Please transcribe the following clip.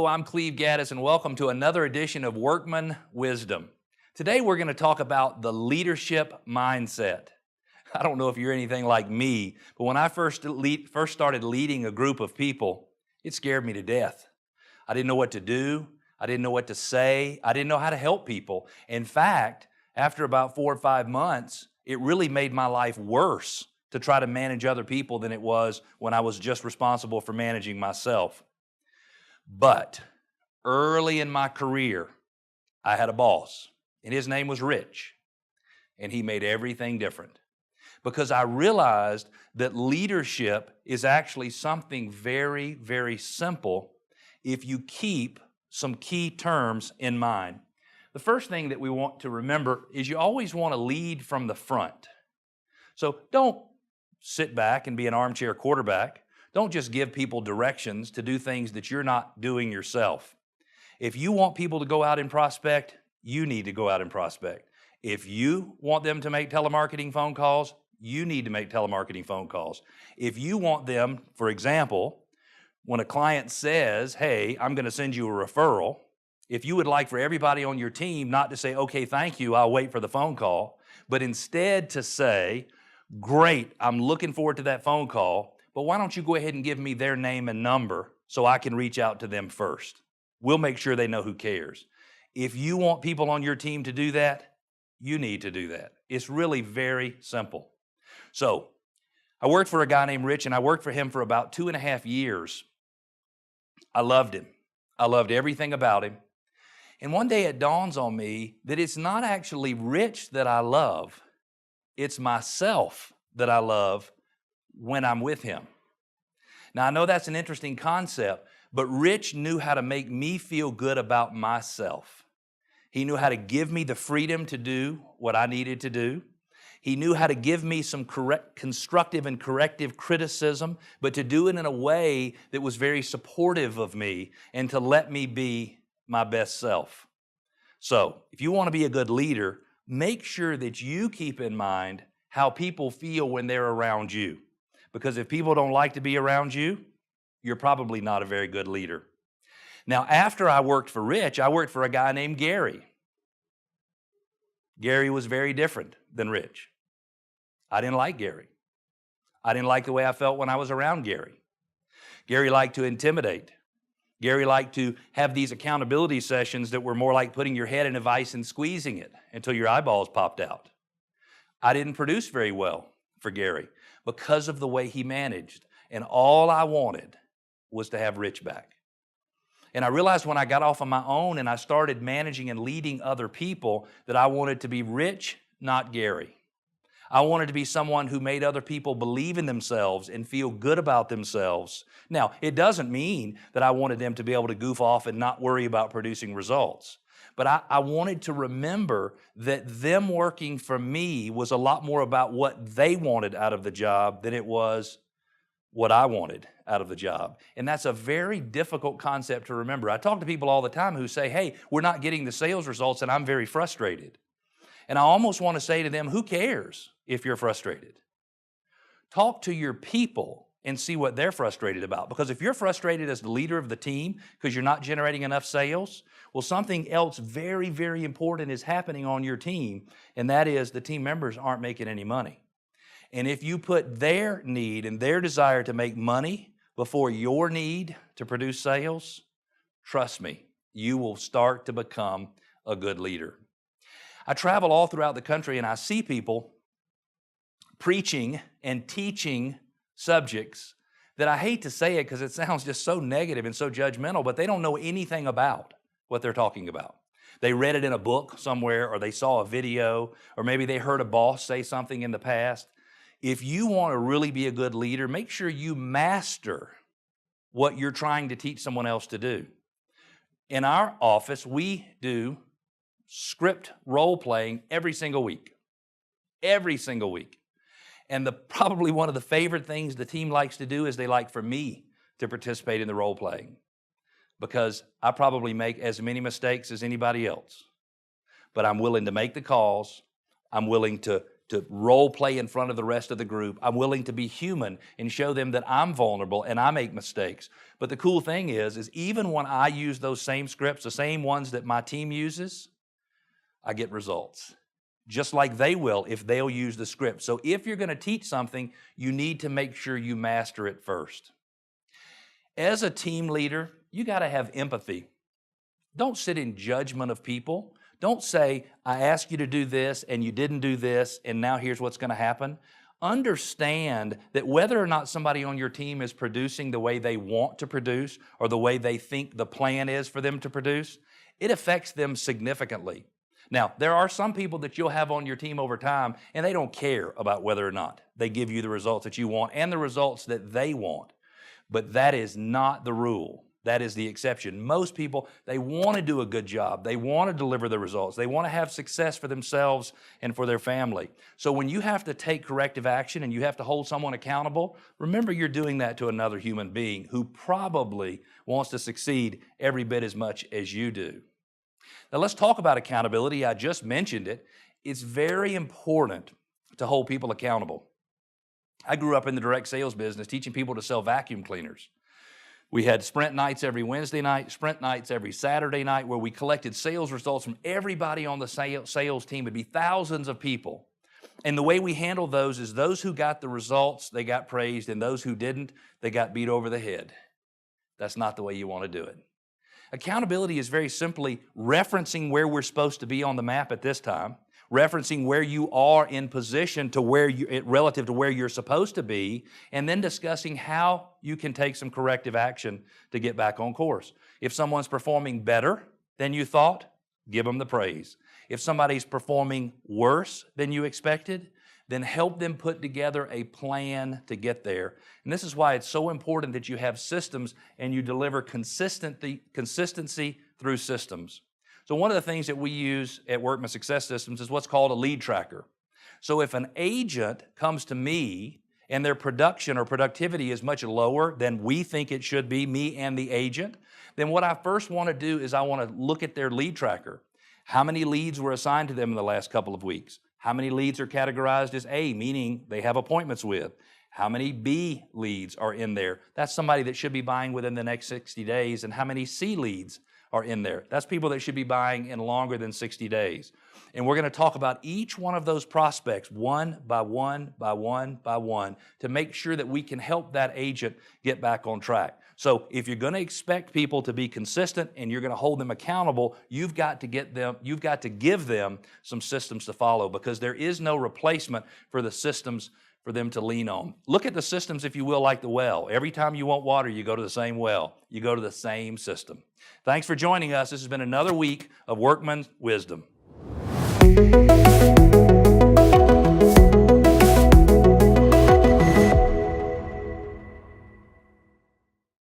Hello, I'm Cleve Gaddis, and welcome to another edition of Workman Wisdom. Today we're going to talk about the leadership mindset. I don't know if you're anything like me, but when I first started leading a group of people, it scared me to death. I didn't know what to do. I didn't know what to say. I didn't know how to help people. In fact, after about 4 or 5 months, it really made my life worse to try to manage other people than it was when I was just responsible for managing myself. But early in my career, I had a boss, and his name was Rich, and he made everything different because I realized that leadership is actually something very, very simple if you keep some key terms in mind. The first thing that we want to remember is you always want to lead from the front. So don't sit back and be an armchair quarterback. Don't just give people directions to do things that you're not doing yourself. If you want people to go out and prospect, you need to go out and prospect. If you want them to make telemarketing phone calls, you need to make telemarketing phone calls. If you want them, for example, when a client says, hey, I'm going to send you a referral, if you would like for everybody on your team not to say, okay, thank you, I'll wait for the phone call, but instead to say, great, I'm looking forward to that phone call, but why don't you go ahead and give me their name and number so I can reach out to them first? We'll make sure they know who cares. If you want people on your team to do that, you need to do that. It's really very simple. So I worked for a guy named Rich, and I worked for him for about 2.5 years. I loved him. I loved everything about him. And one day it dawns on me that it's not actually Rich that I love. It's myself that I love when I'm with him. Now, I know that's an interesting concept, but Rich knew how to make me feel good about myself. He knew how to give me the freedom to do what I needed to do. He knew how to give me some constructive and corrective criticism, but to do it in a way that was very supportive of me and to let me be my best self. So, if you want to be a good leader, make sure that you keep in mind how people feel when they're around you. Because if people don't like to be around you, you're probably not a very good leader. Now, after I worked for Rich, I worked for a guy named Gary. Gary was very different than Rich. I didn't like Gary. I didn't like the way I felt when I was around Gary. Gary liked to intimidate. Gary liked to have these accountability sessions that were more like putting your head in a vise and squeezing it until your eyeballs popped out. I didn't produce very well for Gary because of the way he managed. And all I wanted was to have Rich back. And I realized when I got off on my own and I started managing and leading other people that I wanted to be Rich, not Gary. I wanted to be someone who made other people believe in themselves and feel good about themselves. Now, it doesn't mean that I wanted them to be able to goof off and not worry about producing results. But I wanted to remember that them working for me was a lot more about what they wanted out of the job than it was what I wanted out of the job. And that's a very difficult concept to remember. I talk to people all the time who say, hey, we're not getting the sales results and I'm very frustrated. And I almost want to say to them, who cares if you're frustrated? Talk to your people and see what they're frustrated about. Because if you're frustrated as the leader of the team because you're not generating enough sales, well, something else very, very important is happening on your team, and that is the team members aren't making any money. And if you put their need and their desire to make money before your need to produce sales, trust me, you will start to become a good leader. I travel all throughout the country and I see people preaching and teaching subjects that I hate to say it because it sounds just so negative and so judgmental, but they don't know anything about what they're talking about. They read it in a book somewhere, or they saw a video, or maybe they heard a boss say something in the past. If you want to really be a good leader, make sure you master what you're trying to teach someone else to do. In our office, we do script role playing every single week. Every single week. And probably one of the favorite things the team likes to do is they like for me to participate in the role playing, because I probably make as many mistakes as anybody else. But I'm willing to make the calls. I'm willing to to role play in front of the rest of the group. I'm willing to be human and show them that I'm vulnerable and I make mistakes. But the cool thing is even when I use those same scripts, the same ones that my team uses, I get results. Just like they will if they'll use the script. So if you're going to teach something, you need to make sure you master it first. As a team leader, you got to have empathy. Don't sit in judgment of people. Don't say, I asked you to do this and you didn't do this and now here's what's going to happen. Understand that whether or not somebody on your team is producing the way they want to produce or the way they think the plan is for them to produce, it affects them significantly. Now, there are some people that you'll have on your team over time and they don't care about whether or not they give you the results that you want and the results that they want. But that is not the rule. That is the exception. Most people, they want to do a good job. They want to deliver the results. They want to have success for themselves and for their family. So when you have to take corrective action and you have to hold someone accountable, remember you're doing that to another human being who probably wants to succeed every bit as much as you do. Now let's talk about accountability. I just mentioned it. It's very important to hold people accountable. I grew up in the direct sales business teaching people to sell vacuum cleaners. We had sprint nights every Wednesday night, sprint nights every Saturday night, where we collected sales results from everybody on the sales team. It'd be thousands of people. And the way we handled those is those who got the results, they got praised, and those who didn't, they got beat over the head. That's not the way you want to do it. Accountability is very simply referencing where we're supposed to be on the map at this time, referencing where you are in position to where relative to where you're supposed to be, and then discussing how you can take some corrective action to get back on course. If someone's performing better than you thought, give them the praise. If somebody's performing worse than you expected, then help them put together a plan to get there. And this is why it's so important that you have systems and you deliver consistency through systems. So one of the things that we use at Workman Success Systems is what's called a lead tracker. So if an agent comes to me and their production or productivity is much lower than we think it should be, me and the agent, then what I first want to do is I want to look at their lead tracker. How many leads were assigned to them in the last couple of weeks? How many leads are categorized as A, meaning they have appointments with? How many B leads are in there? That's somebody that should be buying within the next 60 days. And how many C leads are in there? That's people that should be buying in longer than 60 days. And we're going to talk about each one of those prospects one by one by one by one to make sure that we can help that agent get back on track. So if you're going to expect people to be consistent and you're going to hold them accountable, you've got to give them some systems to follow, because there is no replacement for the systems for them to lean on. Look at the systems, if you will, like the well. Every time you want water, you go to the same well. You go to the same system. Thanks for joining us. This has been another week of Workman Wisdom.